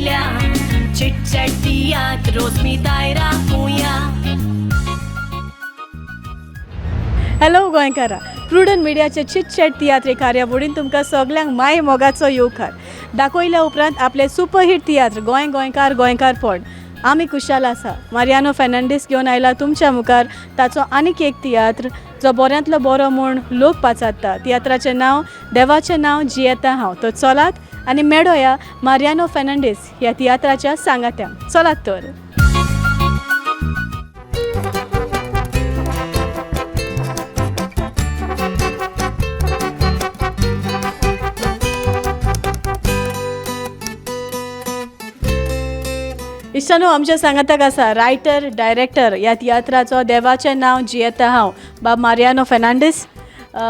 आयल्या चिटचट तियात्र रोस्मी दायरा कुया. Hello गोंयकारा, prudent मिडियाचे chitchat tiatr कार्यावळीन तुमकां सगल्यांक माय मोगाचो येवकार. दाखयल्या उपरांत आपले सुपरहिट तियात्र गोंयकार गोंयकारपण आमी खुशाल आसा. मारियानो फेर्नांडीस घेवन आयला तुमच्या मुखार ताचो आनीक एक तियात्र जो बऱ्यांतलो बरो म्हूण लोक पाचारता. तियात्राचें नांव देवाचें नांव जियेता हांव. तो चलात आनी मेळोया मारियानो फेर्नांडीस ह्या तियात्राच्या सांगात्यांक. चलात तर. इश्टानो, आमच्या सांगाताक आसा रायटर डायरेक्टर ह्या तियात्राचो देवाचें नांव जियेता हांव बाब मारियानो फेर्नांडीस.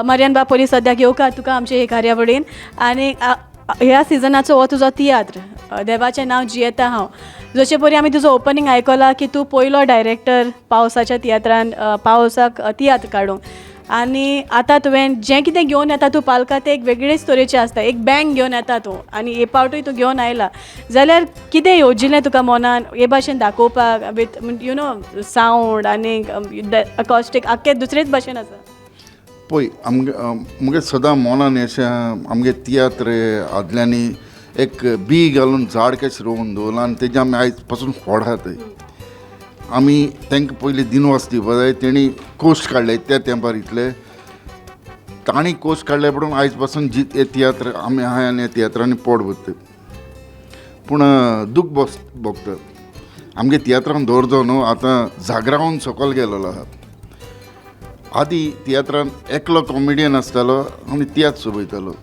मारियान बाब पयलीं सद्याक येवकार तुका आमचे हे कार्यावळीन. आनी ह्या सिजनाचो हो तुजो तियात्र देवाचें नांव जियेता हांव. जशे परी आमी तुजो ओपनींग आयकलां की तूं पयलो डायरेक्टर पावसाच्या तियात्रान पावसाक तियात्र काडूंक. आनी आतां तुवें जें कितें घेवन येता तूं पालकां तें एक वेगळेच तरेचें आसता. एक बँक घेवन येता तूं आनी हे पावटूय तूं घेवन आयला जाल्यार कितें येवजिल्लें तुका मनान हे भाशेन दाखोवपाक विथ यू नो सावंड आनी अकॉस्टीक आख्खें दुसरेच भाशेन आसा. पळय आमगे सदां मनान अशें आमगे तियात्र आदल्यांनी एक बी घालून झाड कशें रोवन दवरलां आनी तेजें आमी आयज पासून फोडात. आमी तांकां पयलीं दिनवास दिवपा जाय. तेणी कोश्ट काडले त्या तेंपार इतले तांणी कोश्ट काडले पडून आयज पासून हे तियात्र आमी आहाय आनी ह्या तियात्रांनी पोट भरता. पूण दूख भोगता आमगे तियात्रान दवरचो न्हू आतां जागरावन सकयल गेलोलो आहा. आदीं तियात्रान एकलो कॉमेडियन आसतालो आनी तियात्र सोबयतालो.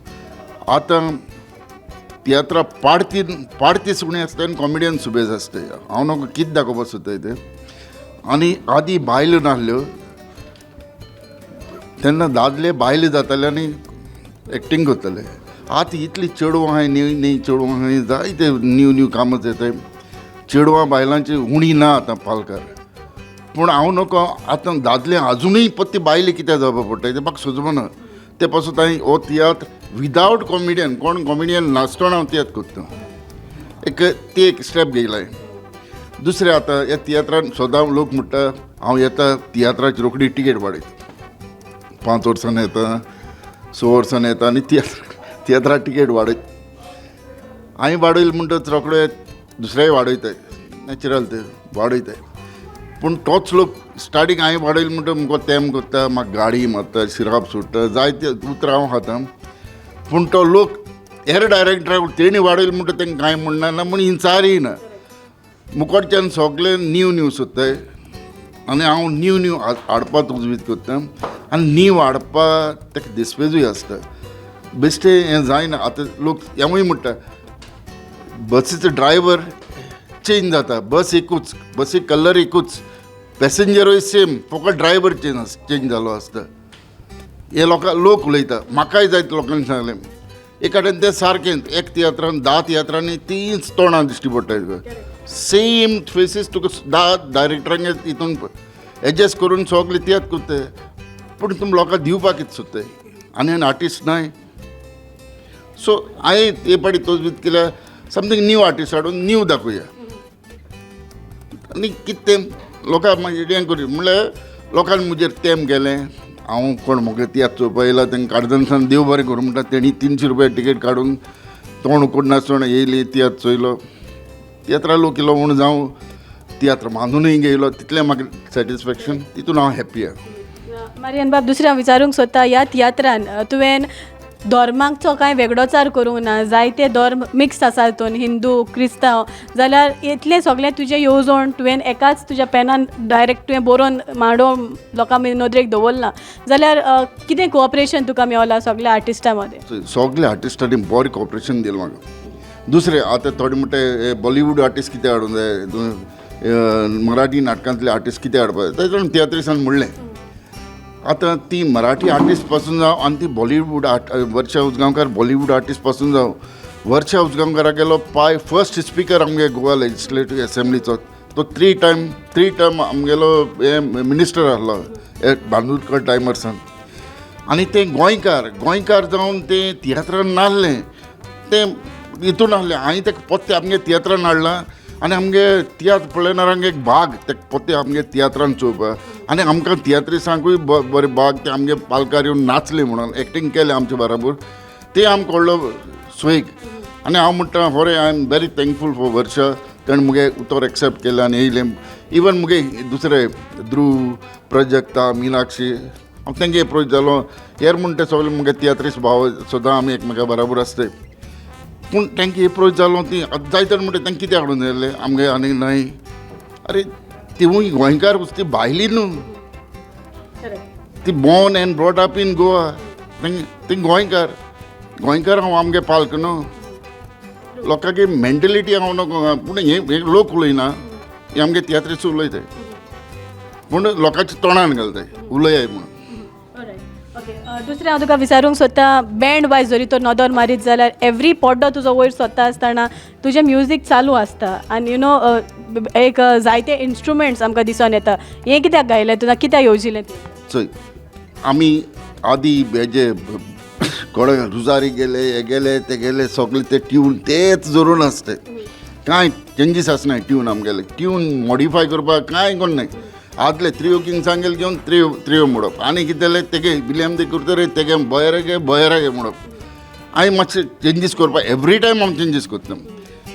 आतां तियात्रा पाडती सुणी आसता आनी कॉमेडियन सुबेज आसता. हांव नोका कितें दाखोवपाक सोदताय तें. आनी आदीं बायल्यो नासल्यो तेन्ना दादले बायले जाताले आनी एक्टींग करताले. आतां इतली चेडवां आहाय न्ही चेडवां आहाय जायते न्यू कामां येताय. चेडवां बायलांची उणी ना आतां पालकार. पूण हांव नोको आतां दादले आजुनूय पत्ती बायले कित्याक जावपा पडटाय तें म्हाका सुचना. ते पासून हांवें हो तियात्र विदावट कॉमेडियन कोण कॉमेडियन नासतना हांव तियात्र करता. एक स्टेप घेयलाय. दुसरें आतां ह्या तियात्रान सदां लोक म्हणटा हांव येता तियात्राची रोखडी टिकेट वाडयता. 5 वर्सान येता 6 वर्सान येता आनी तियात्रा टिकेट वाडयता. हांवें वाडयलें म्हणटच रोखडे दुसरेय वाडयताय. नॅचरल ते वाडयताय. पूण तोच लोक स्टार्टींग हांवें वाडयलें म्हणटा मुगो तेम करता म्हाका गाडी मारता शिराप सुट्टा जायते उतरां हांव खाता. पूण तो लोक हेर डायरेक्टराक तेणी वाडयलें म्हणटा तेंकां कांय म्हणना ना म्हूण इंचारय ना. मुखारच्यान सगळें न्यू सोदताय आनी हांव न्यू हाडपाक उजवीत करता. आनी न्यू हाडपाक ताका दिसपेजूय आसता. बेश्टें हें जायना. आतां लोक हेंवूय म्हणटा बसीचो ड्रायवर चेंज जाता. बस एकूच बसीक कलर एकूच पॅसेंजरूय सेम फकत ड्रायवर चेंज जालो आसता. हे लोक उलयता. म्हाकाय जायते लोकांनी सांगलें एका कडेन तें सारकें एक तियात्रान 10 तियात्रांनी 3 तोंडां दिश्टी पडटाय तुका. सेम फेसीस तुका 10 डायरेक्टरांगे हितून एडजस्ट करून सगळे तियात्र करताय. पूण तुमी लोकांक दिवपाक कितें सोदताय आनी आर्टिस्ट नाय. सो हांवें हे पाटी तोच वीत केल्या समथींग न्यू आर्टिस्ट हाडून न्यू दाखोवया. आनी कितें तें लोकांक मागीर हें करूं म्हणल्यार लोकांनी म्हजेर तेम गेलें. हांव कोण म्हाका तियात्र चोवपा येयला तेंकां काळजांतल्यान देव बरें करूं म्हणटा. तेणी 300 रुपया टिकेट काडून तोंड उकोड नासतना येयली तियात्र चोयलो. तियात्रा लोक इलो म्हूण जावं तियात्र बांदूनय घेयलो तितलें म्हाका सॅटिस्फॅक्शन. तितून हांव हॅप्पी आहा. मारियान बाब, दुसरें हांव विचारूंक सोदता ह्या तियात्रान तुवें धर्मांचो कांय वेगळोचार करूंक ना. जायते धर्म मिक्स आसा हितून हिंदू क्रिस्तांव. जाल्यार इतलें सगळें तुजें येवजण तुवें एकाच तुज्या पेनान डायरेक्ट तुवें बरोवन मांडोवन लोकां नदरेक दवरलां. जाल्यार कितें कोऑपरेशन तुका मेळलां सगळ्या आर्टिस्टां मदें? सगळ्या आर्टिस्टांनी बरें कॉपरेशन दिलें म्हाका. दुसरें आतां थोडे म्हणटा बॉलिवूड आर्टिस्ट कितें हाडूंक जाय मराठी नाटकांतले आर्टिस्ट कितें हाडपा जाय तातूंत तियात्रिस्टान म्हणलें. आतां ती मराठी आर्टिस्ट पासून जावं आनी ती बॉलिवूड वर्षा उजगांवकार बॉलिवूड आर्टिस्ट पासून जावं वर्षा उजगांवकाराक गेलो पाय फर्स्ट स्पिकर आमगे गोवा लेजिस्लेटिव्ह असेंब्लीचो. तो 3 टर्म आमगेलो हे मिनिस्टर आहलो बांदोडकर टायमर्सान. आनी ते गोंयकार जावन ते तियात्रान नासलें. ते हितून आहले हांवें तेका पोत्ते आमगे तियात्रान हाडलां आनी आमगे तियात्र पळयणाऱ्यांक एक भाग ते पोत्ते आमगे तियात्रान चोवपाक आनी आमकां तियात्रिसांकूय बरे भाग ते आमगे पालकार येवन नाचले म्हणून एक्टींग केलें आमचे बराबर ते आमकां व्हडलो स्वेग आनी हांव म्हणटा होरे I am very thankful for Varsha ताणें मुगे उतर एक्सेप्ट केलें आनी येयलें इवन मुगे दुसरे ध्रुव प्रजक्ता मिनाक्षी हांव तेंगे एप्रोच जालो हेर म्हण ते सगळे मुगे तियात्रीस भाव सदां आमी एकमेका बराबर आसताय पूण तेंगे एप्रोच जालो ती जायतर म्हणटा तेंका कितें हाडून येयले आमगे आनी न्हय अरे तिवूय गोंयकार ती भायली न्हू ती born end brought up in Goa ती गोंयकार हांव आमगे पालक न्हू लोकांची मेंटेलिटी हांव नको पूण हे लोक उलयना हे आमगे तियात्रीस उलयताय पूण लोकांच्या तोंडान घालताय उलयाय म्हणून ओके दुसरें हांव तुका विचारूंक सोदता बँड वायज जरी तो नदर मारीत जाल्यार एवरी पड्डो तुजो वयर सोदता आसतना तुजें म्युजीक चालू आसता आनी यू नो एक जायते इन्स्ट्रुमेंट्स आमकां दिसून येता हें कित्याक गायलें तुका कित्याक येवजिलें तें चोय आमी आदी हेजे कोणे रुजारी गेले हे गेले ते गेले सगळे ते ट्यून तेच जरून आसता कांय चेंजीस आसनाय ट्यून आमगेले ट्यून मॉडिफाय करपाक कांय कोण नाय आदले त्रियो किंग्सांक गेले घेवन त्रियो म्हणप आनी कितें जालें तेगे विलियम ते करतरे तेगे बयरा गे म्हणप हांवें मातशें चेंजीस करपाक एवरी टायम हांव चेंजीस करता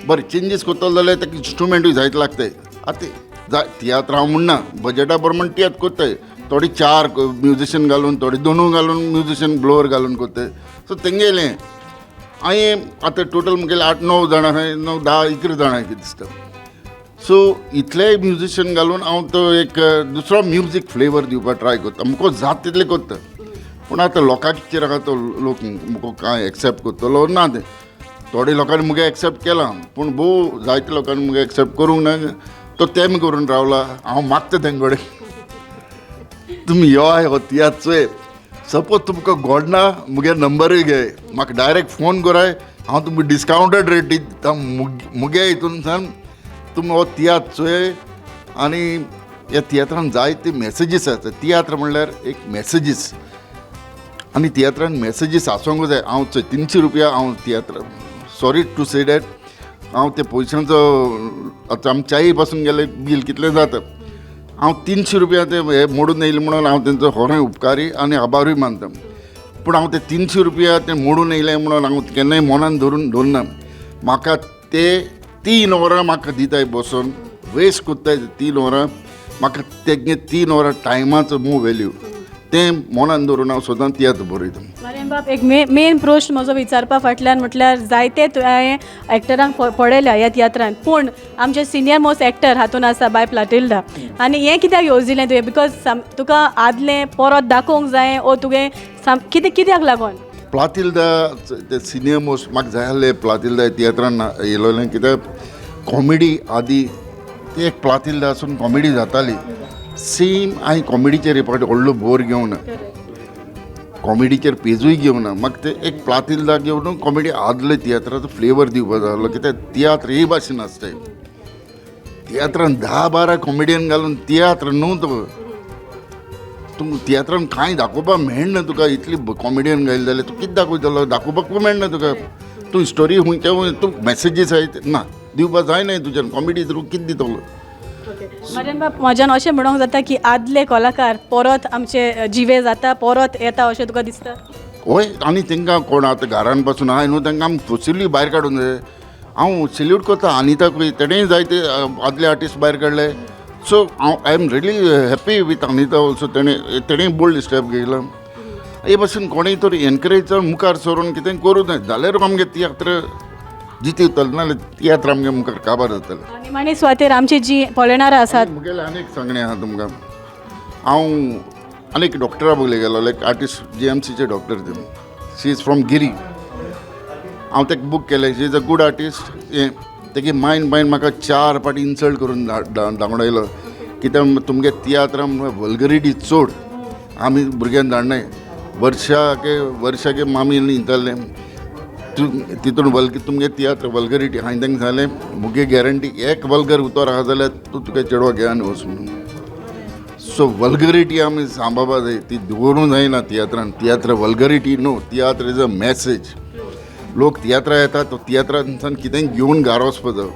बरें चेंजीस करतलो जाल्यार तेका इंस्ट्रुमेंटूय जायत लागताय आतां तियात्र हांव म्हणना बजेटा प्रमाण तियात्र करताय थोडी 4 म्युजिशियन घालून थोडी 2 घालून म्युजिशियन ब्लोअर घालून करताय सो तेंगेलें हांवें आतां टोटल मुगेले 8-9 जाणां आहाय 9-10-11 जाणां कितें दिसता सो इतले म्युजिशियन घालून हांव तो एक दुसरो म्युजीक फ्लेवर दिवपाक ट्राय करता मुको जाता तितलें करता पूण आतां लोकांचेर आहा तो लोक मुको कांय एक्सेप्ट करतलो ना तें थोडे लोकांनी मुगे एक्सेप्ट केलां पूण भोव जायते लोकांनी मुगे एक्सेप्ट करूंक ना तो तेम करून रावला हांव मागता तेंचे कडेन तुमी यो हो तियात्र चोय सपोज तुमकां गोडना मुगे नंबरूय घे म्हाका डायरेक्ट फोन कराय हांव तुमकां डिस्कावंटेड रेट दिता मुगे हितून तुमी हो तियात्र चोय आनी ह्या तियात्रान जायते मॅसेजीस आसता तियात्र म्हणल्यार एक मॅसेजीस आनी तियात्रान मॅसेजीस आसूंक जाय हांव 300 रुपया हांव tiatr sorry to say that हांव ते पयशांचो आतां आमी च्याये पासून गेले बील कितलें जाता हांव 300 रुपया ते हे मोडून येयले म्हणून हांव तेंचो खरोय उपकारी आनी आभारूय मानता पूण हांव ते 300 रुपया ते मोडून येयले म्हणून हांव केन्नाय मनान दवरना म्हाका ते 3 वरां म्हाका दिताय बसून वेस्ट कोत्ताय 3 वरां म्हाका तेगे 3 वरां टायमाचो मो वेल्यू तें मनान दवरून हांव सदां तियात्र बरयता मारियान बाब एक मेन प्रश्न म्हजो विचारपा फाटल्यान म्हटल्यार जायते हांवें एक्टरांक पळयल्या ह्या तियात्रान पूण आमचे सिनियर मोस्ट एक्टर हातून आसा बाय प्लाटिल्डा आनी हें कित्याक येवजिलें तुवें बिकॉज तुका आदलें परत दाखोवंक जाय ओ तुवें कित्याक लागून प्लातिल्दा ते सिनियर मोस्ट म्हाका जाय आसलें प्लातिल्दा तियात्रान येयलोलें कित्याक कॉमेडी आदी ती एक प्लातिल्दा आसून कॉमेडी जाताली सेम हांवें कॉमेडीचेर एक फावटी व्हडलो बोर घेवं ना कॉमेडीचेर पेजूय घेवं ना म्हाका ते एक प्लातिल्दा घेवन कॉमेडी आदले तियात्राचो फ्लेवर दिवपाक जाय आसलो कित्याक तियात्र हे भाशेन आसताय तियात्रान 10-12 कॉमेडियन घालून तियात्र न्हू तो तूं तियात्रान कांय दाखोवपाक मेळना तुका इतली कॉमेडियन घायले जाल्यार तूं कितें दाखयतलो दाखोवपाक मेळना तुका तूं स्टोरी हुंयच्या तूं मॅसेजीस आहाय ना दिवपाक जायना तुज्यान कॉमेडी तूं कितें दितलो मारियान बाब म्हाज्यान अशें म्हणूंक जाता की आदले कलाकार परत आमचे जिवे जाता परत येता अशें तुका दिसता होय आनी तांकां कोण आतां घरान पासून आहाय न्हू तांकां आमी फॉसिली भायर काडूंक जाय हांव सॅल्यूट करता अनिताकूय तेणेंय जायते आदले आर्टिस्ट भायर काडले सो हांव I am really happy with Anita also तेणेंय बोल्ड स्टेप घेयला हे भाशेन कोणेंय तरी एनकरेज जावन मुखार सरून कितें करूं जाय जाल्यार आमगे तियात्र जिती उरतलें नाल्यार तियात्र आमगे मुखार काबार जातलें आनी माणी सुवातेर आमची जी पळयणारां आसात मुगेलें आनीक सांगणें आहा तुमकां हांव आनीक डॉक्टरा बगले गेलो लायक आर्टिस्ट GMCचे डॉक्टर ते शी इज फ्रॉम गिरी हांव तेका बूक केलें शी इज अ गूड आर्टिस्ट हें तेगे मायंड म्हाका 4 फावटी इन्सल्ट करून दाखोवयलो कित्याक तुमगे तियात्रान वल्गरिटी चड आमी भुरग्यांक धाडनाय वर्षाके मामी इंताले तितून तुमगे तियात्र वल्गरिटी हांवें तांकां सांगलें मुगे गॅरंटी एक वल्गर उतर आहा जाल्यार तूं तुका चेडवा घेयान वच म्हणून सो वल्गरिटी आमी सांबाळपा जाय ती दवरूंक जायना तियात्रान तियात्र वल्गरिटी न्हू तियात्र इज अ मॅसेज लोक तियात्रा येतात तो तियात्रांसान कितेंय घेवन घार वचपा जाय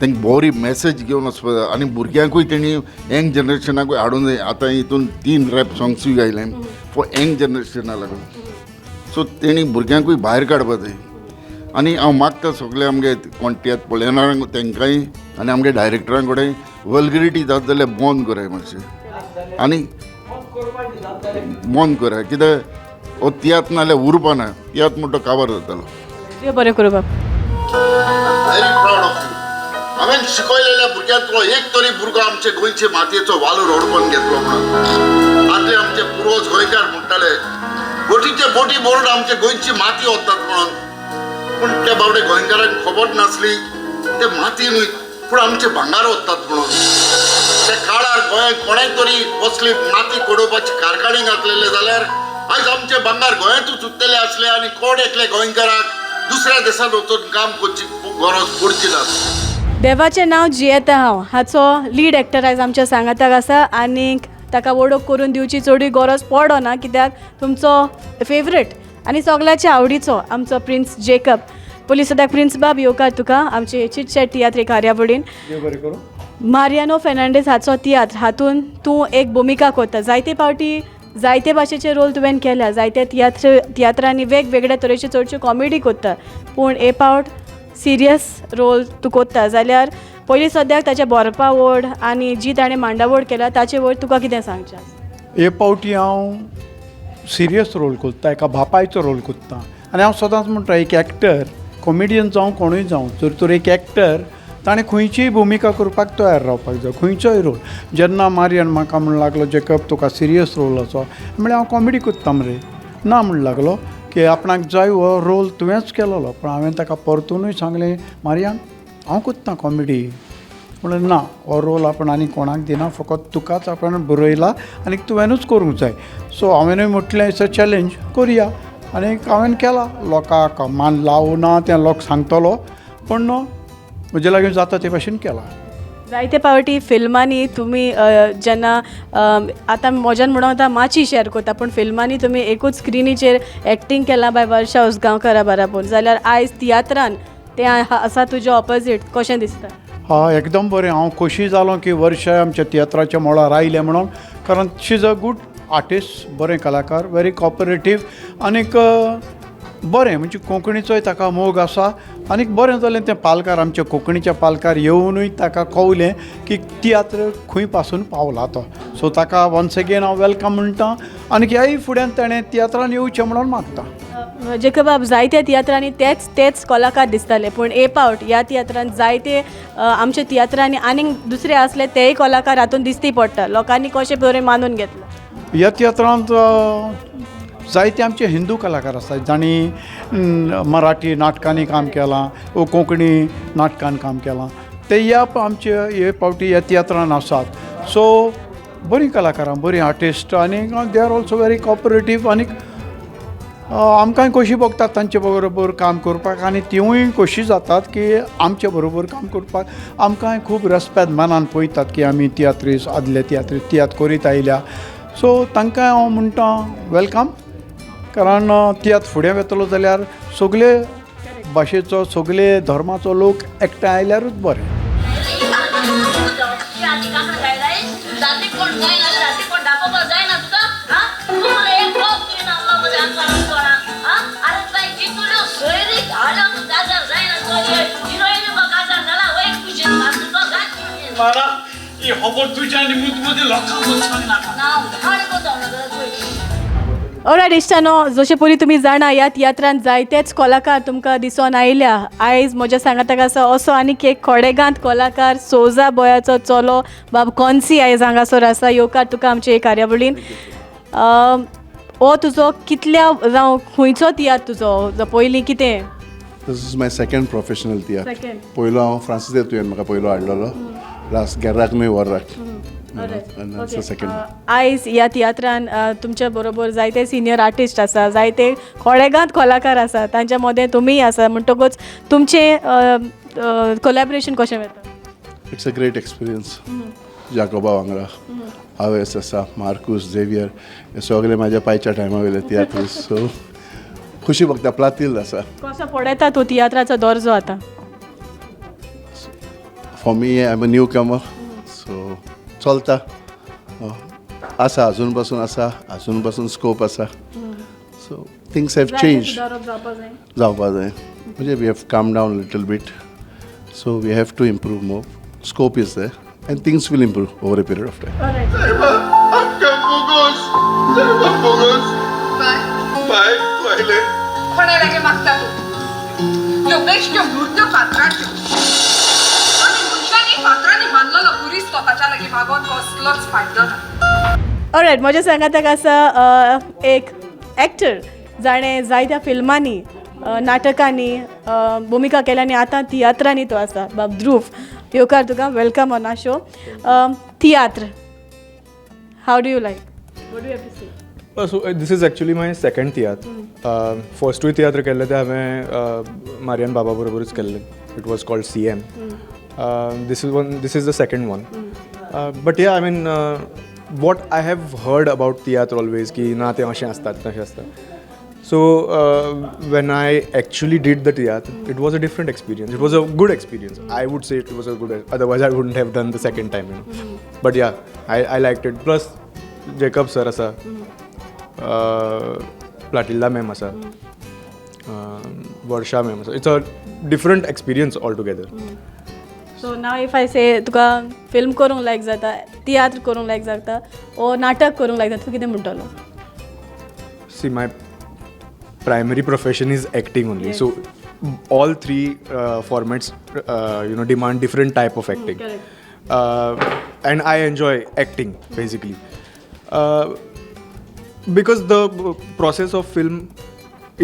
तांकां बरी मॅसेज घेवन वचपा जाय आनी भुरग्यांकूय तेणी यंग जनरेशनाकूय हाडूंक जाय आतां हितून 3 रॅप सॉंग्सूय गायले फॉर यंग जनरेशना लागून सो तेणी भुरग्यांकूय भायर काडपा जाय आनी हांव मागता सगळे आमगे कोण तियात्र पळयणाऱ्यांक तेंकांय आनी आमगे डायरेक्टरां कडेन वल्गरिटी जाता जाल्यार बंद कराय मातशें आनी बंद कराय कित्याक हो तियात्र नाल्यार उरपाना तियात्र म्हणटा काबार जातालो देव बरें करूं बाब व्हेरी प्राउड ऑफ यू हांवें शिकयलेल्या भुरग्यांतलो एक तरी भुरगो आमचे गोंयचे मातयेचो वालोर ओडपून घेतलो म्हणून आदले आमचे पुर्वज गोंयकार म्हणटाले बोटीचे बोटी बोर्ड आमचे गोंयची माती वतात म्हणून पूण त्या बावडे गोंयकारांक खबर नासली ते माती न्हय पूण आमचे भांगार वतात म्हणून त्या काळार गोंयांत कोणेय तरी कसली माती कोडोवपाची कारखाने घातलेले जाल्यार आयज आमचे भांगार गोंयांतूच उरलेले आसले आनी कोण एकले गोंयकाराक दुसऱ्या देशांत वचून काम करची गरज पडची ना देवाचें नांव जियेता हांव हाचो लीड एक्टर आयज आमच्या सांगाताक आसा आनीक ताका वळख करून दिवची चडूय गरज पडना कित्याक तुमचो फेवरेट आनी सगळ्याच्या आवडीचो आमचो प्रिन्स जेकब पोलीस सद्याक प्रिन्स बाब येवकार तुका आमचे चिट चॅट तियात्र कार्यावळीन मारियानो फेर्नांडीस हाचो तियात्र हातून तूं एक भुमिका करता जायते फावटी जायते भाशेचे रोल तुवें केल्या जायते तियात्रांनी वेगवेगळ्या तरेच्यो चडश्यो कॉमेडी करता पूण हे फावट सिरियस रोल तूं करता जाल्यार पयलीं सद्याक ताच्या बरपा वड आनी जी ताणें मांडावळ केला ताचे वयर तुका कितें सांगचें हे फावटी हांव सिरियस रोल करता एका बापायचो रोल करता आनी हांव सदांच म्हणटा एक एक्टर कॉमेडियन जावं कोणूय जावं जर तर एक एक्टर ताणें खंयचीय भुमिका करपाक तयार रावपाक जाय खंयचोय रोल जेन्ना मारियन म्हाका म्हणूंक लागलो जेकब तुका सिरियस रोल आसो म्हळ्यार हांव कॉमेडी करता मरे ना म्हणूंक लागलो की आपणाक जाय हो रोल तुवेंच केलोलो पूण हांवें ताका परतूनय सांगलें मारियान हांव करता कॉमेडी म्हणून ना हो रोल आपण आनी कोणाक दिना फकत तुकाच आपण बरयला आनी तुवेंनूच करूंक जाय सो हांवेंनूय म्हटलें इट्स अ चॅलेंज करुया आनी हांवें केला लोकांक मान लावना तें लोक सांगतलो पण म्हजे लागीं जाता ते भाशेन केला जायते फावटी फिल्मांनी तुमी जेन्ना आतां म्हज्यान म्हणून आतां माची शेअर करता पूण फिल्मांनी तुमी एकूच स्क्रिनीचेर एक्टींग केलां बाय वर्षा उसगांवकारा बराबर जाल्यार आयज तियात्रान तें आसा तुजें ऑपोजीट कशें दिसता हा एकदम बरें हांव खोशी जालो की वर्षा आमच्या तियात्राच्या मोळार आयलें म्हणून कारण शी इज अ गूड आर्टिस्ट बरें कलाकार व्हेरी कॉपरेटीव आनीक बरें म्हणजे कोंकणीचोय ताका मोग आसा आनीक बरें जालें तें पालकार आमच्या कोंकणीच्या पालकार येवनूय ताका कळलें की तियात्र खंय पासून पावला तो सो ताका वन्स अगेन हांव वेलकम म्हणटा आनी ह्याय फुड्यान ताणें तियात्रान येवचें म्हणून मागता जेकब जायत्या तियात्रांनी तेच कलाकार दिसताले पूण हे फावट ह्या तियात्रान जायते आमच्या तियात्रांनी आनीक दुसरे आसले तेय कलाकार हातून दिसती पडटा लोकांनी कशें बरें मानून घेतलं ह्या तियात्रांत जायते आमचे हिंदू कलाकार आसात जाणी मराठी नाटकांनी काम केलां वो कोंकणी नाटकान काम केलां ते ह्या आमचे हे फावटी ह्या तियात्रान आसात सो बरीं कलाकारां बरीं आर्टिस्ट आनी they are also very cooperative आनीक आमकांय खोशी भोगतात तांचे बरोबर काम करपाक आनी तिवूय खोशी जातात की आमचे बरोबर काम करपाक आमकांय खूब रेस्पेद मनान पळयतात की आमी तियात्रीस आदले तियात्र करीत आयल्या सो तांकांय हांव म्हणटा वेलकम कारण तियात्र फुडें वतलो जाल्यार सगळे भाशेचो सगळे धर्माचो लोक एकठांय आयल्यारूच बरें ऑलरायट इश्टानो जशें पयलीं तुमी जाणा ह्या तियात्रांत जायतेच कलाकार तुमकां दिसून आयल्या आयज म्हज्या सांगाताक आसा असो आनीक एक खोडेगांत कलाकार सोजा बोयाचो चलो बाब कॉन्सी आयज हांगासर आसा येवकार तुका आमचे हे कार्यावळीन हो तुजो कितल्या जावं खंयचो तियात्र तुजो पयलीं कितें This is my second professional theatre. Second. पयलो हांव फ्रांसीस तुवें म्हाका पयलो हाडलेलो लास्ट गेर्राक न्हय वर्राक सेकंड आयज ह्या तियात्रान तुमच्या बरोबर जायते सिनियर आर्टिस्ट आसा जायते खोडेगांत कलाकार आसा तांच्या मदें तुमीय आसा म्हणटकूच तुमचें कोलॅबरेशन कशें वता इट्स अ ग्रेट एक्सपिरियन्स जाकोबा वांगडा हावेस आसा मार्कूस झेवियर हे सगळे म्हाज्या पायच्या टायमा वयले तियात्र सो खुशी भोगता प्लातील आसा. कसो पळयता तूं तियात्राचो दर्जो आतां? For me I am a new Qamar, so चलता. आसा अजून पासून स्कोप आसा. सो थिंग्स हॅव चेंज जावपा जाय. म्हणजे we have come down little bit, so we have to improve more. Scope is there and things will improve over a period of time. कोणालागे मागता तू योगेश त्यो मृत्यू फात्राच्यो आनी मनशांनी फात्रांनी बांदलेलो पुरी स्वताच्या लागीं मागोन कसलोच फायदो ना. ऑलरायट, म्हज्या सांगात एक आसा एक एक्टर जाणें जायत्या फिल्मांनी नाटकांनी भुमिका केल्यांनी आतां तियात्रांनी तो आसा. बाब ध्रुव, येवकार तुका, welcome on our show. Tiatr, how do you like? What do you have to say? So this is actually my second tiatr. फर्स्टूय तियात्र केल्लें तें हांवें मारियान बाबा बरोबरूच केल्लें. It was called CM. This is the second one. But yeah, I mean what I have heard about tiatr always की ना तें अशें आसता तशें आसता. So when I actually did the theatre, it was a different experience. It was a good experience. I would say it was a good. Otherwise, I wouldn't have done the second time. But yeah, I liked it. Plus, Jacob sir asa, Platilla ma'am asa, Varsha ma'am asa. It's a different experience altogether. So now if I say Tuka film करूंक लायक जाता, तियात्र करूंक लायक जाता, ओ नाटक करूंक लायक जाता, तूं कितें म्हणटलो? See, my primary profession is acting only. So all three formats, demand different type of acting. And I enjoy acting basically. Because the process of film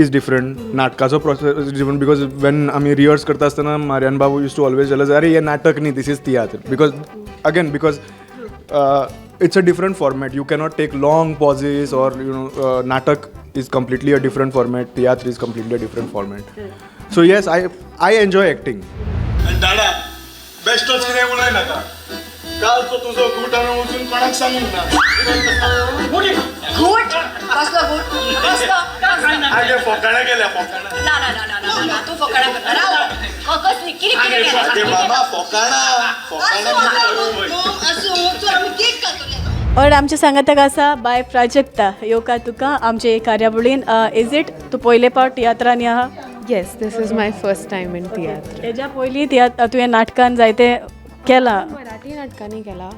is different. नाटकाचो process is different because when आमी rehearse करता आसतना Marian Babu used to always tell us, अरे ये नाटक नहीं, this is theatre. Because it's a different format. You cannot take long pauses or natak is completely a different format. Theatre is completely a different format. So yes, I enjoy acting. दादा बेस्टच कितें उलय नाका. कालचो तुजो गूट हांवें वचून कोणाक सांगूंक ना. गुट कसलो गुट कसलो आगे फोकाणा गेल्या फोकाणा. ना ना ना ना ना तू फकाडा करता राव कसली किरी किरी आगे बाबा फोकाणा असो चल आमी केक कातले. और आमच्या सांगाताक आसा बाय प्राजक्ता, येवकार तुका आमचे कार्यावळीन. इज इट तूं पयले पावट तियात्रांनी आहा? Yes, this is my first time in theatre. तेज्या पयलीं तुवें नाटकान जायते केलां. मराठी नाटकांनी केला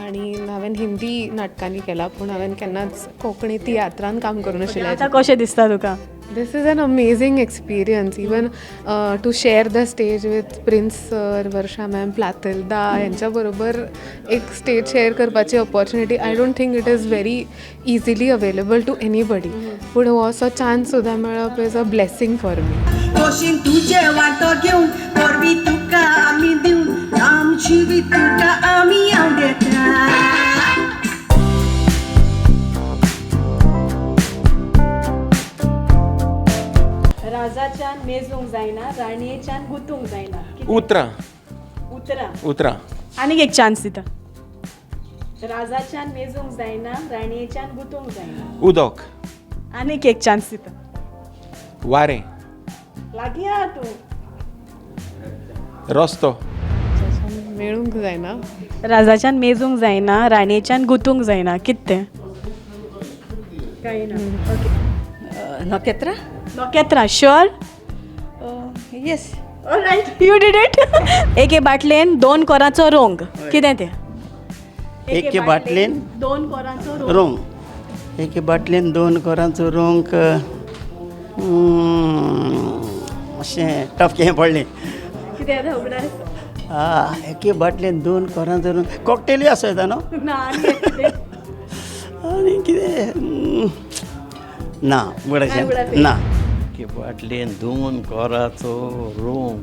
आणि हांवें हिंदी नाटकांनी केला, पूण हांवें केन्नाच कोंकणी तियात्रान काम करूं नाशिल्लें. आतां कशें दिसता तुका? This is an amazing experience, even to share the stage with Prince sir, Varsha ma'am, Platilda यांच्या बरोबर एक स्टेज शेअर करपाची opportunity I don't think it is very easily available to anybody. पूण हो असो चान्स सुद्दां मेळप is a blessing for me. खोशीन तुझे वाटो घेऊन परबी तुका आमी दिवन आमची बी तुका आमी आवडेता. राजाच्यान मेजूंक जायना, राणयेच्यान गुतूंक जायना. उतरा आनीक एक चान्स दिता. राजाच्यान मेजूंक जायना, राणयेच्यान गुतूंक जायना. उदक, आनीक एक चान्स दिता. वारें, लागीं आहा तूं. रस्तो, मेळूंक जायना. राजाच्यान मेजूंक जायना, राणयेच्यान गुतूंक जायना. कितें तें? कांय ना. ओके. नकेत्रा नकेत्रा, sure? Yes. Alright, you did it. एके बाटलेन 2 कोरांचो रोंग. कितें तें? एके बाटलेन 2 कोरांचो रोंग. एके बाटलेन 2 कोरांचो रोंग. अशें टफ कें पडलें. कितें आतां उगडास? एके बाटलेन 2 कोरांचो रोंग. कॉकटेलूय आसता येता न्हू? ना, आनी कितें ना उगडाशें ना. एके बाटलेन 2 कोरांचो रोंग.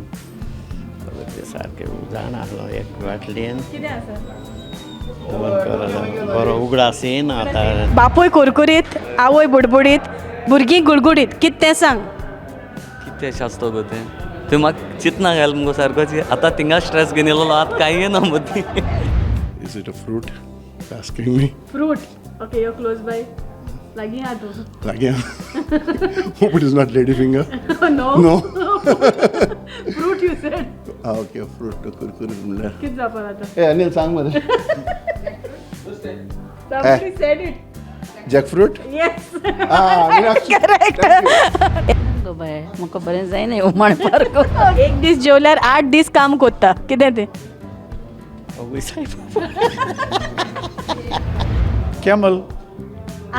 ते सारकें जाण आसलो. एक बाटलेन कितें आसा? 2 कोरांचो बरो उगडासीन आतां. बापूय कुरकुरीत, आवय बुडबुडीत, भुरगीं गुडगुडीत. कितें तें सांग? कितें शास्त्र गो तें? तूं म्हाका चिंतना घाल मुगो सारकोच. आतां थिंगा स्ट्रेस घेवन येयलो आतां कांय येना मदीं. Is it a fruit? Asking me. Fruit. Okay, you close by. लागीं आहा तूं लागीं hope it is not lady finger no no fruit you said okay fruit कुरकुरीत म्हणल्यार कितें जावपाक आतां ए अनिल सांग मरे somebody said it jackfruit yes bye म्हाका बरें जायना हुमण पार्क एक दीस जेवल्यार 8 दीस काम कोत्ता कितें तें कॅमल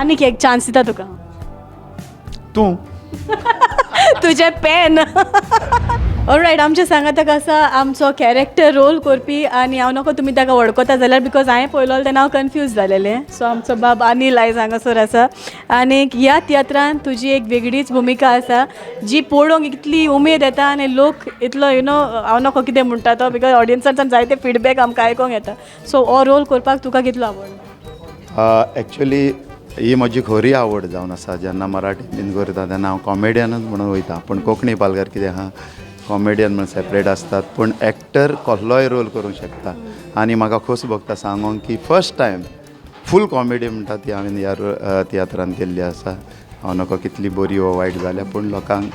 आनीक एक चान्स दिता तुका तूं तुजें पेन ऑलरायट आमचें सांगात ताका आसा आमचो कॅरेक्टर रोल करपी आनी हांव नको तुमी ताका वळखता जाल्यार बिकॉज हांवें पळयलो तेन्ना हांव कन्फ्यूज जालेलें सो आमचो बाब अनिल आयज हांगासर आसा आनीक ह्या तियात्रान तुजी एक वेगळीच भुमिका आसा जी पळोवंक इतली उमेद येता आनी लोक इतलो हांव नको कितें म्हणटा तो बिकॉज ऑडियन्सांच्यान जायते फीडबॅक आमकां आयकोंक येता सो हो रोल करपाक तुका कितलो आवड एक्चुली ही म्हजी खरी आवड जावन आसा जेन्ना मराठीन बीन करता तेन्ना हांव कॉमेडियनूच म्हणून वयता पूण कोंकणी पालकार कितें आहा कॉमेडियन म्हणून सेपरेट आसतात पूण एक्टर कसलोय रोल करूंक शकता आनी म्हाका खोस भोगता सांगूंक की फर्स्ट टायम फूल कॉमेडी म्हणटा ती हांवें ह्या तियात्रान केल्ली आसा हांव नको कितली बरी वा वायट जाल्या पूण लोकांक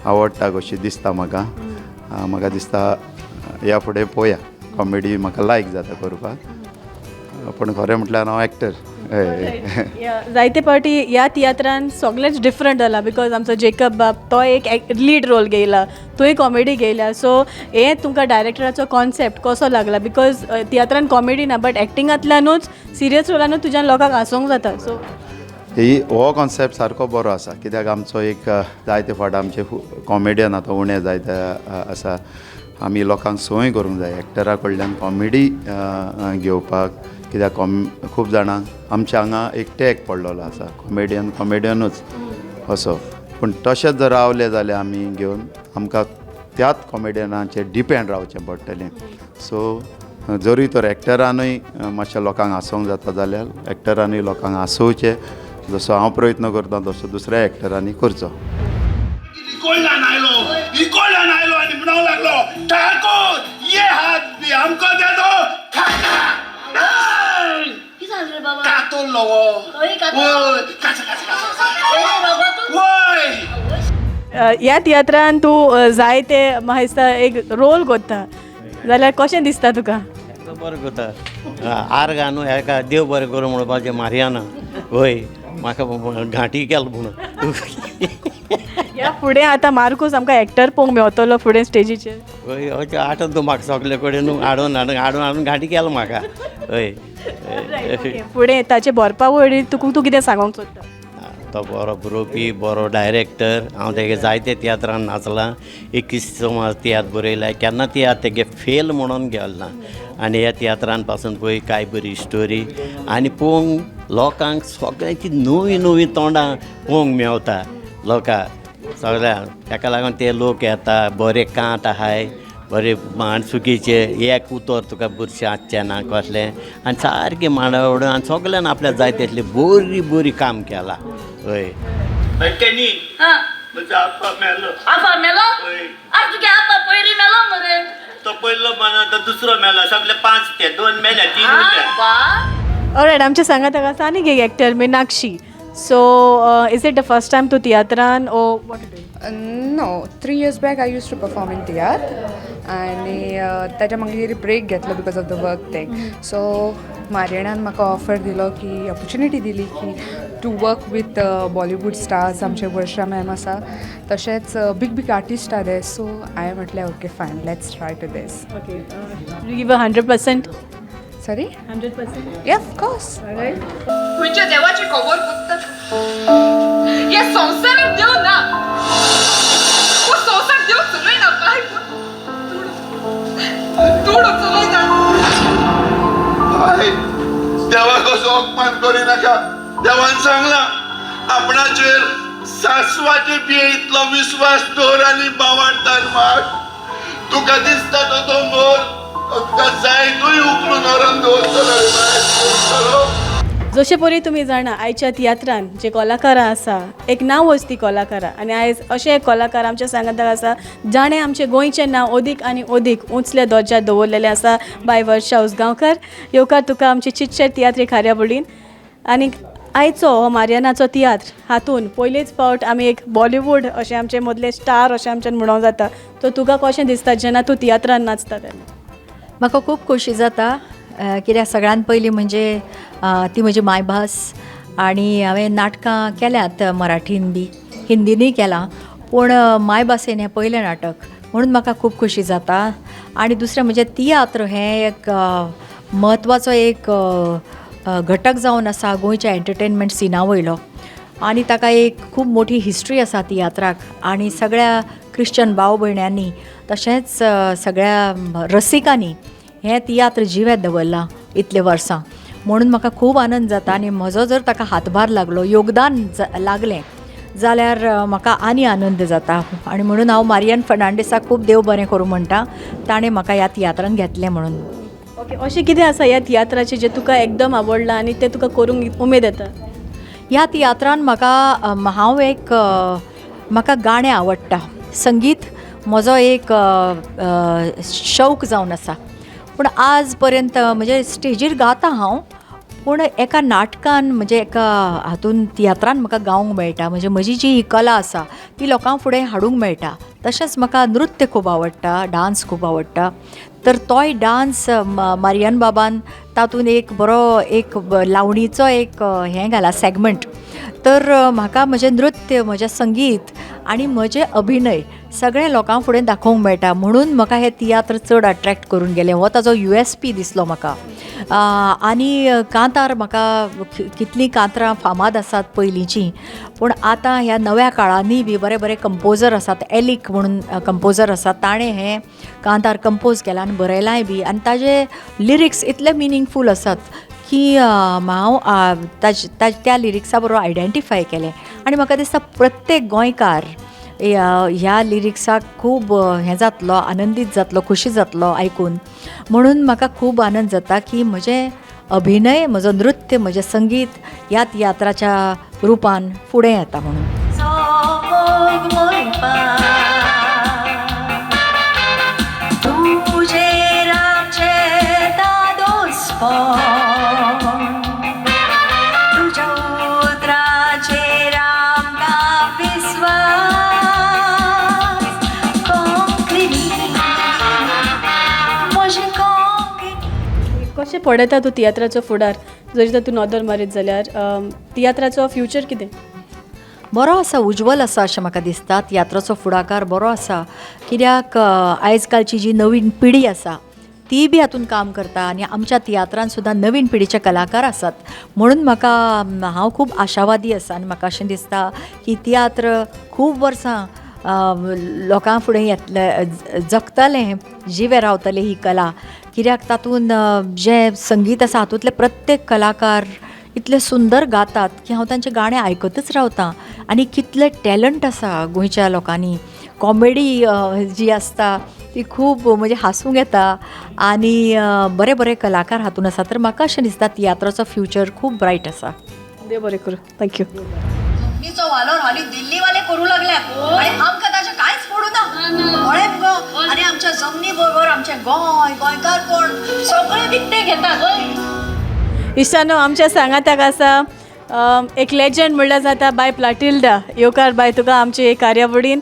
आवडटा कशी दिसता म्हाका दिसता ह्या फुडें पळोवया कॉमेडी म्हाका लायक जाता करपाक पूण खरें म्हटल्यार हांव एक्टर जायते फावटी ह्या तियात्रान सगळेंच डिफरंट जाला बिकॉज आमचो जेकब बाब तो एक लीड रोल घेयला तूंय कॉमेडी घेयल्या सो हे तुमकां डायरेक्टराचो कॉन्सेप्ट कसो लागला बिकॉज तियात्रान कॉमेडी ना बट एक्टिंगांतल्यानूच सिरियस रोलानूच तुज्यान लोकांक हांसोंक जाता सो हो कॉन्सेप्ट सारको बरो आसा कित्याक आमचो एक जायते फावट आमचे कॉमेडियन आतां उणें जायते आसा आमी लोकांक संवय करूंक जाय एक्टरा कडल्यान कॉमेडी घेवपाक कित्याक खूब जाणांक आमच्या हांगा एकटे पडलेलो आसा कॉमेडियनूच असो पूण तशेंच जर रावले जाल्यार आमी घेवन आमकां त्याच कॉमेडियनाचेर डिपेंड रावचें पडटलें सो जरी तर एक्टरानूय मातशें लोकांक हांसोवंक जाता जाल्यार एक्टरानूय लोकांक हांसोवचें जसो हांव प्रयत्न करता तसो दुसऱ्या एक्टरांनी करचो इकोयल्यान आयलो आनी म्हणूंक लागलो ठाकूर ये हात दी आमको दे दो कातोल्लो ह्या तियात्रान तूं जायते म्हाका दिसता एक रोल करता जाल्यार कशें दिसता तुका बरें करता आर घालून हेका देव बरें करूं म्हणपाचें मारियाना हय म्हाका घांटी केलो म्हणून ह्या फुडें आतां मार्कूस आमकां एक्टर पळोवंक मेळटलो फुडें स्टेजीचेर हय अशें आठवत तूं म्हाका सगळे कडेन हाडून घांटी केलो म्हाका हय फुडें ताचे बरपा वयली तूं कितें सांगूंक सोदता तो बरो बरोवपी बरो डायरेक्टर हांव तेगे जायते तियात्रान नाचलां 21 समाज तियात्र बरयलां केन्ना तियात्र तेगे फेल म्हणून गेल ना आनी ह्या तियात्रान पासून पळय कांय बरी स्टोरी आनी पळोवंक लोकांक सगळ्यांची नवीं नवीं तोंडां पळोवंक मेवता लोकांक सगळ्यांक ताका लागून ते लोक येता बरे कांत आहाय बरे माणसुकीचे एक उतर तुका बुरशें आसचें ना कसलें आनी सारकें मांडावडून आनी सगळ्यान आपल्या जाय तितली बरी बरी काम केलां हय केनी म्हजो आप्पा मेलो तो पयलो माना तो दुसरो मेलो सगळे 5 ते 2 मेले 3 उरले ऑलरायट आमच्या सांगात ताका आसा आनीक एक actor Meenakshi so is it the first time तूं तियात्रान oh what No, 3 years back I used to perform in theatre आणि ताच्या मागीर ब्रेक घेतलो because of the work thing so मारियानान म्हाका ऑफर दिलो की ऑपॉर्च्युनिटी दिली की to work with Bollywood stars आमचे वर्षा मॅम आसा तशेंच बिग आर्टिस्ट आहा ते सो हांवें म्हटलें okay fine let's try to this okay you give 100% sorry 100% या ऑफकोर्स खंयच्या देवाची खबर पुस्तक या संवसारात देव ना हो संवसार देव चलयना काय तोडो चलयता देवा कसो अपमान करी नाका देवान सांगला आपणाचेर सासवाचे पिये इतलो विश्वास दवर आनी बावाडतान माग तुका दिसता तो दोंगर तुका जाय तूंय उखलून व्हरून दवरतलो जशे परी तुमी जाणा आयच्या तियात्रान जे कलाकारां आसा एक नांव वचती कलाकारां आनी आयज अशे एक कलाकार आमच्या सांगात आसा जाणें आमचे गोंयचें नांव ओदीक आनी ओदीक उंचल्या दर्ज्यार दवरलेलें आसा बाय वर्षा उसगांवकर येवकार तुका आमचे चितचेर तियात्री कार्यावळीन आनी आयचो हो मारियानाचो तियात्र हातून पयलीच फावट आमी एक बॉलिवूड अशें आमचे मदले स्टार अशें आमच्यान म्हणूंक जाता. तो तुका कशें दिसता जेन्ना तूं तियात्रान नाचता तेन्ना? म्हाका खूब खोशी जाता कित्याक सगळ्यान पयलीं म्हणजे ती म्हजी मायभास आनी हांवें नाटकां केल्यांत मराठीन बी हिंदीनूय केलां पूण मायभासेन हें पयलें नाटक म्हणून म्हाका खूब खोशी जाता. आनी दुसरें म्हणजे तियात्र हें एक म्हत्वाचो एक घटक जावन आसा गोंयच्या एंटरटेनमेंट सिना वयलो आनी ताका एक खूब मोठी हिस्ट्री आसा तियात्राक आनी सगळ्या क्रिश्चन भाव भयण्यांनी तशेंच सगळ्या रसिकांनी हें तियात्र जिवेत दवरलां इतले वर्सां म्हणून म्हाका खूब आनंद जाता. आनी म्हजो जर ताका हातभार लागलो योगदान लागलें जाल्यार म्हाका आनी आनंद जाता. आनी म्हणून हांव मारियान फर्नांडीसाक खूब देव बरें करूं म्हणटा ताणें म्हाका ह्या तियात्रान घेतलें म्हणून. ओके, अशें कितें आसा ह्या तियात्राचें जें तुका एकदम आवडलां आनी तें तुका करूंक उमेद येता? ह्या तियात्रान म्हाका गाणें आवडटा. संगीत म्हजो एक शौक जावन आसा पूण आज पर्यंत म्हणजे स्टेजीर गाता हांव पूण एका नाटकान म्हणजे एका हातून तियात्रान म्हाका गावंक मेळटा म्हणजे म्हजी जी ही कला आसा ती लोकां फुडें हाडूंक मेळटा. तशेंच म्हाका नृत्य खूब आवडटा, डान्स खूब आवडटा. तर तोय डान्स मारियान बाबान तातूंत एक बरो एक लावणीचो एक हें घाला सेगमेंट. तर म्हाका म्हजें नृत्य म्हजें संगीत आनी म्हजें अभिनय सगळें लोकां फुडें दाखोवंक मेळटा म्हणून म्हाका हें तियात्र चड अट्रॅक्ट करून गेलें. हो ताजो USP दिसलो म्हाका. आनी कांतार म्हाका कितलीं कांतरां फामाद आसात पयलींचीं पूण आतां ह्या नव्या काळांनी बी बरे बरे कंपोजर आसात. एलिक म्हणून कंपोजर आसा ताणें हें कांतार कंपोज केलां आनी बरयलांय बी आनी ताजे लिरिक्स इतले मिनींगफूल आसात की हांव त्या लिरिक्सा बरोबर आयडेंटिफाय केलें आनी म्हाका दिसता प्रत्येक गोंयकार ह्या लिरिक्साक खूब हें जातलो, आनंदीत जातलो, खुशी जातलो आयकून. म्हणून म्हाका खूब आनंद जाता की म्हजें अभिनय, म्हजो नृत्य, म्हजें संगीत ह्या तियात्राच्या रुपान फुडें येता म्हणून. कशें पळयता तूं तियात्राचो फुडार जरी तर तूं नॉर्दर मारीत जाल्यार तियात्राचो फ्युचर कितें? बरो आसा, उज्वल आसा अशें म्हाका दिसता. तियात्राचो फुडाकार बरो आसा कित्याक आयज कालची जी नवीन पिढी आसा ती बी हातून काम करता आनी आमच्या तियात्रान सुद्दां नवीन पिढीचे कलाकार आसात म्हणून म्हाका हांव खूब आशावादी आसा आनी म्हाका अशें दिसता की तियात्र खूब वर्सां लोकां फुडें येतलें, जगतलें, जिवे रावतले ही कला. कित्याक तातूंत जें संगीत आसा हातूंतले प्रत्येक कलाकार इतले सुंदर गातात की हांव तांचें गाणें आयकतच रावतां. आनी कितलें टॅलंट आसा गोंयच्या लोकांनी. कॉमेडी जी आसता ती खूब म्हणजे हांसूंक येता आनी बरे बरे कलाकार हातून आसा. तर म्हाका अशें दिसता तियात्राचो फ्युचर खूब ब्रायट आसा. देव बरें करूं. थँक्यू. जमनीचो वालोर हाली दिल्लीवाले करू लागल्यात आणि आमकां ताचे कांयच पडू ना. कळ्ळें मुगो? आनी आमच्या जमनी बरोबर आमचे गोंयकार कोण सगळे विकते घेतात. इश्टानो, आमच्या सांगाताक आसा एक लेजंड म्हणल्यार जाता बाय प्लाटिल्डा. येवकार बाय, तुका आमचे कार्यावळीन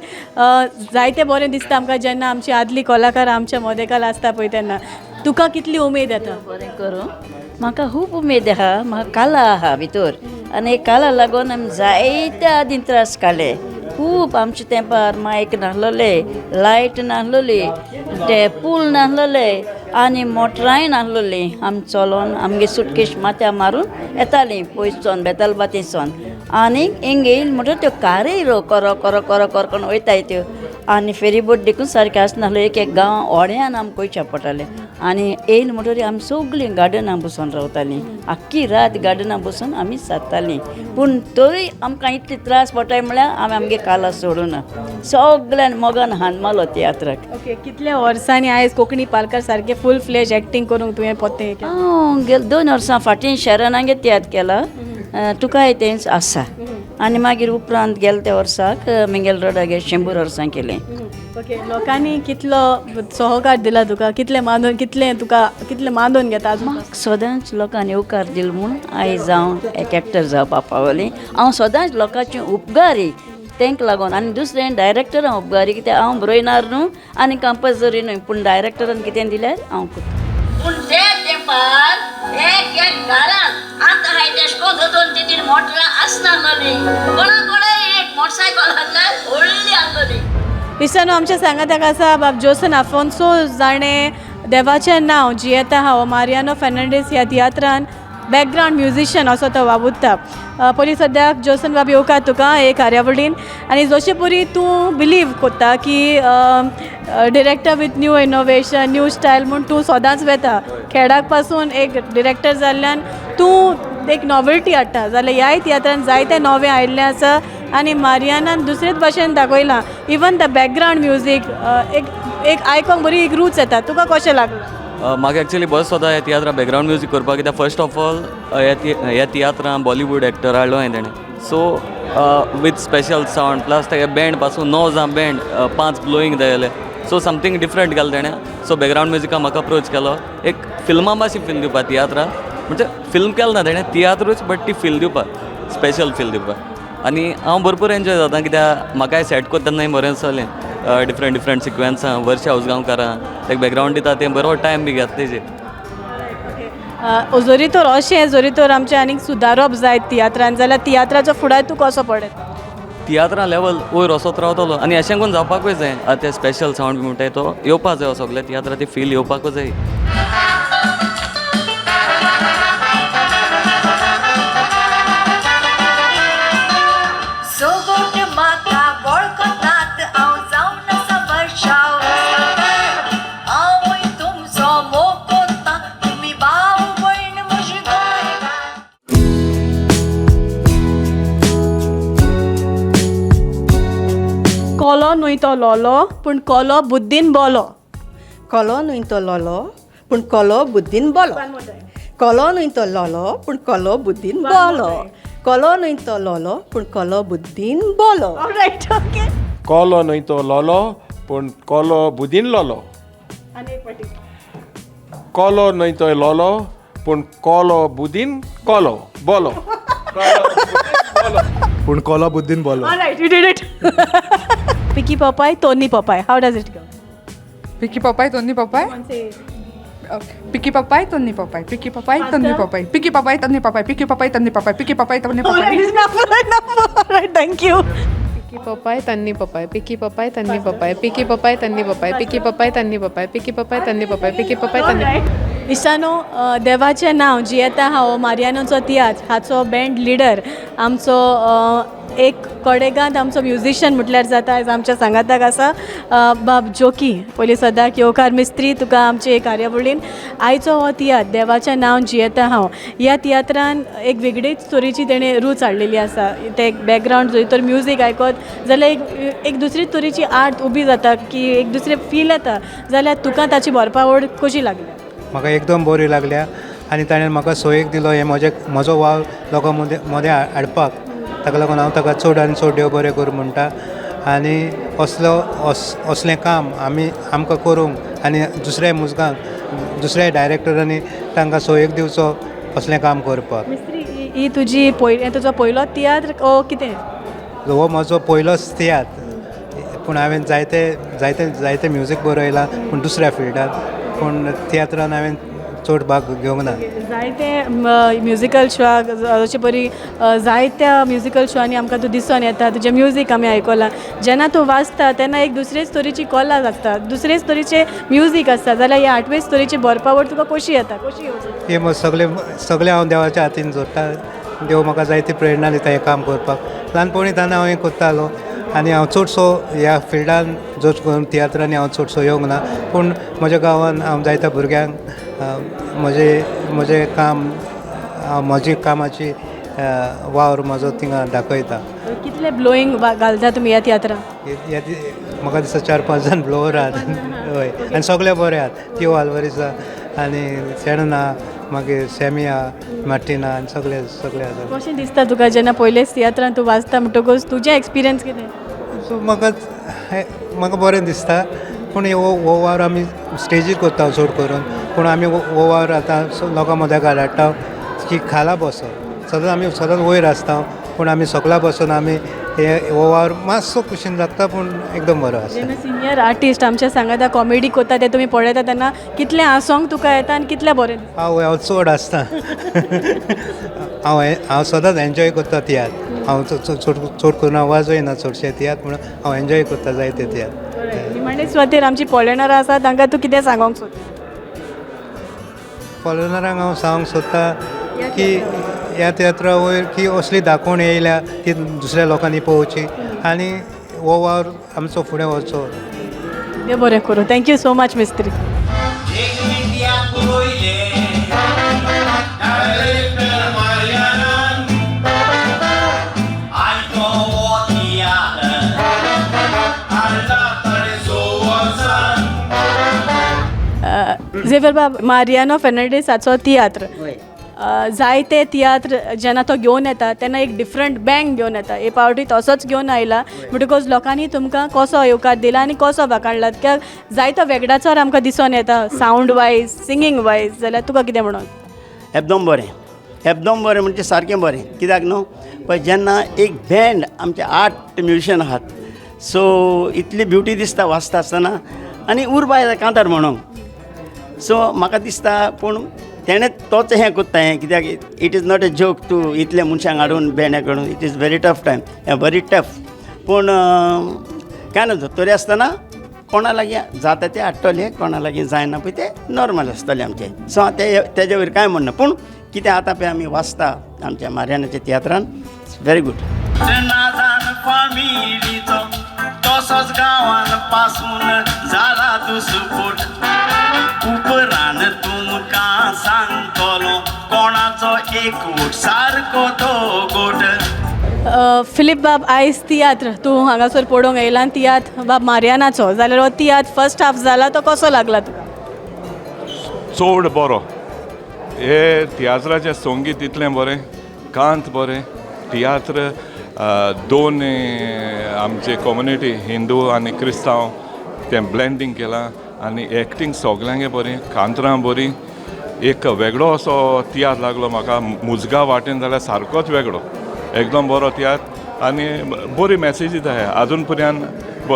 जायतें बरें दिसता आमकां जेन्ना आमची आदली कलाकार आमच्या मोदेकाल आसता पळय तेन्ना. तुका कितली उमेद येता? बरें करूं. म्हाका खूब उमेद आहा. म्हाका कला आहा भितर आनी कला लागून आमी जायते आदीं त्रास काडले. खूब आमच्या तेंपार मायक नासलोले, लायट नासलोली, ते पूल नासलोले आनी मोटरांय नासलोली. आमी चलोन आमगे सुटकेश माथ्या मारून येतालीं पयसोन बेतालबातीसून आनी हिंग येयली म्हणटा त्यो कारूय करो करो करो करून वयताय त्यो. आनी फेरीबोट देखून सारकें आसनासलो. एक एक गांव ओड्यान आमकां वयचें पडटालें आनी येयली म्हणटरी आमी सगळीं गार्डनां बसून रावतालीं. आख्खी रात गार्डनां बसून आमी सारतालीं. पूण तोय आमकां इतले त्रास पडटाय म्हळ्यार आमी आमगे काला सोडूना. सगळ्यान मोगान हांद मारलो तियात्राक. ओके, कितल्या वर्सांनी आयज कोंकणी पालकार सारकें फूल फ्लेज एक्टींग करूंक तुवें पोत्तें केलें? हांव गेल 2 वर्सां फाटीं शहरानागे तियात्र केला. तुकाय तेंच आसा. आनी मागीर उपरांत गेल्या त्या वर्साक मिंगेल रोडागे 100 वर्सां केलें. ओके लोकांनी कितलो सहकार दिला तुका कितले मानून घेता अजून म्हाका सदांच लोकांनी उपकार दिलो म्हूण आयज हांव एक एक्टर जावपाक पावलें हांव सदांच लोकांचें उपकारी तांकां लागून आनी दुसरें डायरेक्टर हांव उपकारी कित्याक हांव बरयणार न्हू आनी कंपोजरी न्हू पूण डायरेक्टरान कितें दिल्यार हांव करता पूण त्या तेंपार एक घरांत आतां हाय तेशको दोन तीन मोटरां आसनासलोलीं कोणाकोणाय एक मोटरसायकल हाडल्यार व्हडली आसलोली. इश्टानो आमच्या सांगाताक आसा बाब जोसन आफोन्सो जाणें देवाचें नांव जियेता हांव मारियानो फेर्नांडीस ह्या तियात्रान बॅकग्रावंड म्युझिशियन असो तो वावुरता. पयलीं सद्याक जोसन बाब येवकार तुका हे कार्यावळीन आनी जशे परी तूं बिलीव कोत्ता की director with new innovation new style म्हूण तूं सदांच वेता खेडाक पासून एक डिरेक्टर जाल्ल्यान तूं एक नॉवेल्टी हाडटा जाल्यार ह्याय तियात्रान जायते नवे आयिल्ले आसा आनी मारियानान दुसरेच भाशेन दाखयलां इवन द बॅकग्रावंड म्युजीक एक आयकोंक बरी एक रूच येता. तुका कशें लागलां? म्हाका एक्चुली बस सदां ह्या तियात्रा बॅकग्रावंड म्युजीक करपाक कित्याक फर्स्ट ऑफ ऑल ह्या तियात्रां बॉलिवूड एक्टर हाडलो हांवें तेणें so with special sound plus तेगे बँड पासून 9 जावं बँड 5 ब्लोईंग जायले सो समथींग डिफरंट केलें तेणें सो बॅकग्रावंड म्युजिकाक म्हाका अप्रोच केलो एक फिल्मा भाशी फील दिवपाक तियात्रा म्हणजे फिल्म केलें ना तेणें तियात्रूच बट ती फील दिवपाक स्पेशल फील दिवपाक आनी हांव भरपूर एन्जॉय जाता कित्याक म्हाकाय सेट कोत्ता तेन्नाय बरें चलें डिफरंट सिक्वेन्सां वर्षा उसगांवकारां तेका बॅकग्रावंड दिता तें बरो टायम बी घेता तेजेर. जोरी तर अशें जोरी तर आमचें आनीक सुदारप जायत तियात्रान जाल्यार तियात्राचो फुडार तूं कसो पडत? तियात्रा लेवल वयर वचत रावतलो आनी अशें करून जावपाकूय जाय आतां ते स्पेशल सावंड बी म्हणटाय तो येवपाक जाय सगळे तियात्रा ती फील येवपाकूच जाय. कोलो न्हय तो लोलो पूण कोलो बुद्दीन बोलो. कोलो न्हय तो लोलो पूण कोलो बुद्दीन बोलो. कोलो न्हय तो लोलो पूण कोलो बुद्दीन बोलो. कोलो न्हय तो लोलो पूण कोलो बुद्दीन बोलो. कोलो न्हय तो लोलो पूण कोलो बुदीन लोलो. कोलो न्हय तो लोलो पूण कोलो बुदीन कोलो बोलो. पूण कोलो बुद्दीन बोलो. Alright, you did it. Picky Popeye, Tony Popeye. How does it go? Picky Popeye, Tony Popeye. Okay. Picky Popeye, Tony Popeye. Picky Popeye, Tony Popeye. Picky Popeye, Tony Popeye. Picky Popeye, Tony Popeye. Picky Popeye, Tony Popeye. Alright, thank you. Picky Popeye, Tanni Popeye. Picky Popeye, Tanni Popeye. Picky Popeye, Tanni Popeye. Picky Popeye, Tanni Popeye. Picky Popeye, Tanni Popeye. Picky Popeye, Tanni Popeye. इश्टानो देवाचें नांव जियेता हांव मारियानोचो तियात्र हाचो band leader आमचो एक कडेगांत आमचो musician म्हटल्यार जाता आयज आमच्या सांगाताक आसा बाब जोकी. पयलीं सदांच येवकार मिस्त्री तुका आमचे कार्यावळीन आयचो हो तियात्र देवाचें नांव जियेता हांव ह्या तियात्रान एक वेगळीच तरेची तेणें रूच हाडलेली आसा. ते बॅकग्रावंड जरी तर म्युजीक आयकत जाल्यार एक दुसरी तरेची आर्ट उबी जाता की एक दुसरें फील येता जाल्यार तुका ताची भरपावड कशी लागली? म्हाका एकदम बरी लागल्या आनी ताणें म्हाका सोयेक दिलो हे म्हजो वाव लोकां मदें हाडपाक ताका लागून हांव ताका चड आनी चड देव बरें करूं म्हणटा आनी असलें काम आमकां करूंक आनी दुसऱ्या मुजगांक दुसऱ्या डायरेक्टरांनी तांकां सोयेक दिवचो असलें काम करपाक. ही तुजी तुजो पयलो तियात्र ओ कितें? हो म्हजो पयलोच तियात्र पूण हांवें जायते म्युजीक बरयलां पूण दुसऱ्या फिल्डांत पूण तियात्रान हांवें चड भाग घेवंक ना. जायते म्युजिकल शोक जशे परी जायत्या म्युजिकल शोनी आमकां तूं दिसून येता तुजें म्युजीक आमी आयकलां जेन्ना तूं वाचता तेन्ना एक दुसरेच तरेची कला आसता दुसरेच तरेचे म्युजीक आसता जाल्यार ह्या 8वेच तरेची भरपावड तुका कशी येता कशी हे सगळे हांव देवाच्या हातीन जोडटा. देव म्हाका जायती प्रेरणा दिता हें काम करपाक. ल्हानपणींतना हांव हें करतालो आनी हांव चडसो ह्या फिल्डान जोच करून तियात्रांनी हांव चडसो येवंक ना पूण म्हज्या गांवांत हांव जायत्या भुरग्यांक म्हजें काम म्हजी कामाची वावर म्हाजो थिंगा दाखयता. कितले ब्लोईंग घालता तुमी ह्या तियात्रांत? म्हाका दिसता 4-5 जाण ब्लोवर आहात हय आनी सगळे बरे आहात. तिओ आल्वारीस आनी सेणना मागीर सॅमी आहा मार्टिना आनी सगळे आसा. कशें दिसता तुका जेन्ना पयलेच तियात्रांत तूं वाचता म्हणटकूच तुजें एक्सपिरियन्स कितें? सो म्हाका म्हाका बरें दिसता पूण हो वार आमी स्टेजीर करता चड करून पूण आमी हो वार आतां लोकां मदीं हाडटा की खाला बसप सदांच आमी सदांच वयर आसता पूण आमी सकला बसून आमी हो वार मातसो कुशीन लागता पूण एकदम बरो आसता. जेन्ना सिनियर आर्टिस्ट आमच्या सांगाता कॉमेडी करता ते तुमी पळयता तेन्ना कितलें हांसोंक तुका येता आनी कितलें बरें दिसता? हांव चड आसता हांव सदांच एन्जॉय करता तियात्र हांव चड करून हांव वाजयना चडशें तियात्र म्हणून हांव एन्जॉय करता जायते तियात्र. निमाणे सुवातेर आमची पॉलयणारां आसा तांकां तूं कितें सांगोंक सोदता? पॉलयणारांक हांव सांगूंक सोदता की ह्या तियात्रा वयर की असली दाखोवन येयल्या ती दुसऱ्या लोकांनी पळोवची आनी हो वार आमचो फुडें वचो. देव बरें करूं. थँक्यू सो मच मिस्त्री. झेवियर बाब, मारियानो फेर्नांडीसाचो तियात्र जायते तियात्र जेन्ना तो घेवन येता तेन्ना एक डिफरंट बँग घेवन येता. हे पावटी तसोच घेवन आयला बिकॉज लोकांनी तुमकां कसो येवकार दिला आनी कसो बाकाडला कित्याक जायतो वेगळाचो आमकां दिसून येता सावंड वायज सिंगींग वायज. जाल्यार तुका कितें म्हणून? एकदम बरें म्हणजे सारकें बरें. कित्याक न्हू पळय जेन्ना एक बँड आमचे 8 म्युजिशियन आहात सो इतली ब्युटी दिसता वाजता आसतना आनी उर्बा कांतार म्हणूंक. सो म्हाका दिसता पूण तेणें तोच हें कोत्ता हें कित्याक it is not a joke to इतल्या मनशांक हाडून बँडाक हाडून it is very tough time very tough. पूण काय ना तरी आसतना कोणा लागीं जाता ते हाडटले कोणा लागीं जायना पळय ते नॉर्मल आसतले आमचे. सो तेजे वयर कांय म्हणना पूण कितें आतां पळय आमी वाचता आमच्या मारियानाच्या तियात्रान व्हेरी गूड. तसोच गांवान पासून जाला दुसपूट उपरान तुमकां सांगतलो कोणाचो एकवट सारको तो गोट. फिलीप बाब, आयज तियात्र तूं हांगासर पळोवंक येयला आनी तियात्र बाब मारियानाचो जाल्यार हो तियात्र फर्स्ट हाफ जाला तो कसो लागला तुका? चड बरो. हे तियात्राचें संगीत इतलें बरें, कांत बरें, तियात्र दोन आमचे कम्युनिटी हिंदू आनी क्रिस्तांव तें ब्लेंडींग केलां आनी एक्टींग सगल्यांगे बरी, कांतरां बरी. एक वेगळो असो तियात्र लागलो म्हाका मुजगा वाटेन जाल्यार सारकोच वेगळो. एकदम बरो तियात्र आनी बरी मॅसेजी दिता. आजून पर्यंत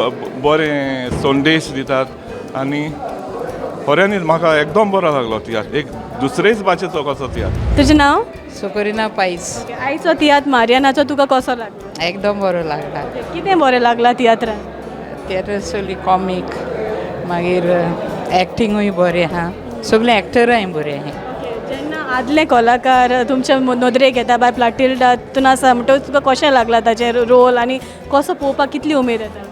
बरें संदेश दितात आनी खऱ्यांनीच म्हाका एकदम बरो लागलो तियात्र. एक दुसरेच भाशेचो कसो तियात्र. तुजें नांव? सुकरिना पायस. आयचो तियात्र मारियानाचो तुका कसो लागला? एकदम बरो लागला. कितें बरें लागलां तियात्रान? तियात्र सगळी कॉमीक मागीर एक्टिंगूय बरें आहा सगळे एक्टराय बरे आहा. जेन्ना आदले कलाकार तुमच्या नदरेक येता बाय प्लाटिल्डा तितून आसा म्हणटकच तुका कशें लागला ताचें रोल आनी कसो पळोवपाक कितली उमेद येता?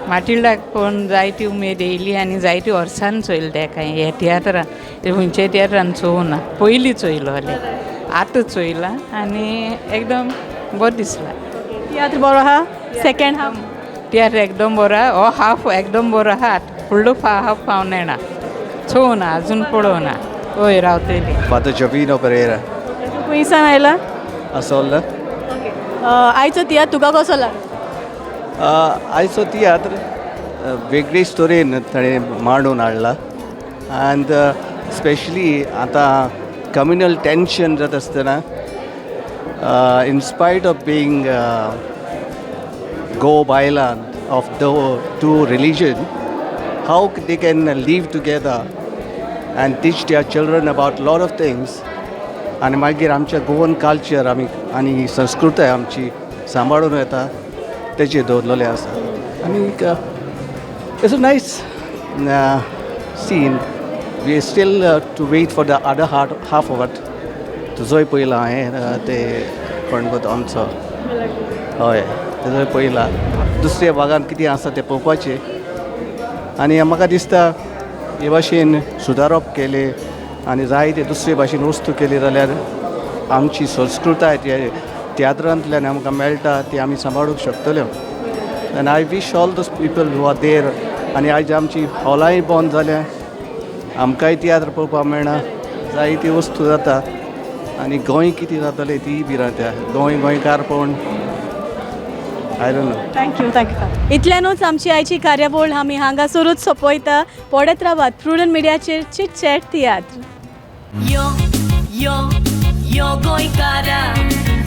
माटिल्डाक पळोवन जायती उमेद येयली आनी जायती वर्सान चोयली तेका हे तियात्रान. खंयच्या तियात्रान चोवना पयलीं चोयलो जाल्यार आतां चोयला आनी एकदम बरो दिसला. तियात्र बरो आहा? सेकेंड हाफ तियात्र एकदम बरो आहा. हो हाफ एकदम बरो आहा. फुडलो हाफ पावून येना चोवना आजून पळोवना. वय रावतली. फादर जॉविनो पेरेरा. खंयसान आयला? असोल्ला. आयचो तियात्र तुका कसो लागलो? आयचो तियात्र वेगळे स्टोरेन ताणें मांडून हाडला अँड स्पेशली आतां कम्युनल टेन्शन जाता आसतना इन स्पायट ऑफ बींग गो बायलांड of the two religion how they can live together and teach their children about lot of things आणि मागीर आमच्या गोवन कल्चर आमी आनी संस्कृताय आमची सांबाळून येता तेचेर दवरलेले आसा. आनी it's a nice scene. We still to wait for the other half of it. तुजोय पयला हांवें ते कोण गो आमचो हय तेजोय पयला. दुसऱ्या भागान कितें आसा तें पळोवपाचें आनी म्हाका दिसता हे भाशेन सुदारप केले आनी जायते दुसरे भाशेन वस्तू केली जाल्यार आमची संस्कृताय तियात्रांतल्यान आमकां मेळटा ती आमी सांबाळूंक शकतल्यो. आनी I wish all those people who are there. आनी आयज आमची हॉलांय बंद जाल्या आमकांय तियात्र पळोवपाक मेळना. जायती वस्तू जाता आनी गोंय कितें जातलें ती बी रावता. गोंयकार पळोवन आय डोंट नो. थँक्यू. इतल्यानूच आमची आयची कार्यावळ आमी हांगासरूच सोंपयता. पळयत रावात प्रुडंट मिडियाचेर चिट चॅट तियात्र. यो यो यो गोंयकारा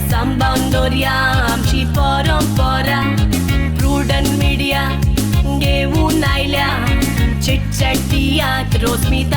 सांबाळून दवरया आमची परंपरा. प्रुडंट मिडिया घेऊन आयल्या चिट चॅट तियात्र रोस्मिता